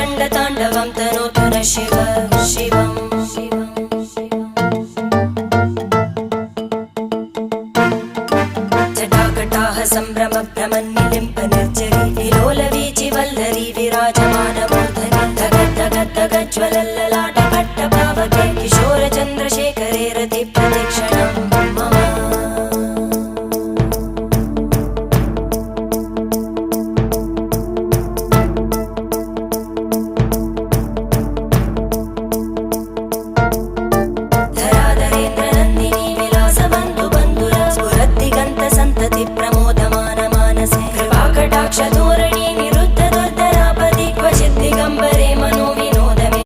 रङ्गताण्डवं तनोतु न शिव शिवम् जटाकटाः सम्भ्रमभ्रमन्निलिम्प निर्जरी विलोलवीचि वल्लरी विराजमानमूर्धनि धगज्ज्वलल्ललाटपट्टपावके किशोरचन्द्रशेखरे रतिप्रतिक्षणं मम धराधरेन्द्रनन्दिनी विलासबन्धुबन्धुर स्फुरद्दिगन्तसन्तति प्रमोदमान मानसे कृपाकटाक्षधोरणी निरुद्ध दुर्धरापदि क्वचिद् दिगम्बरे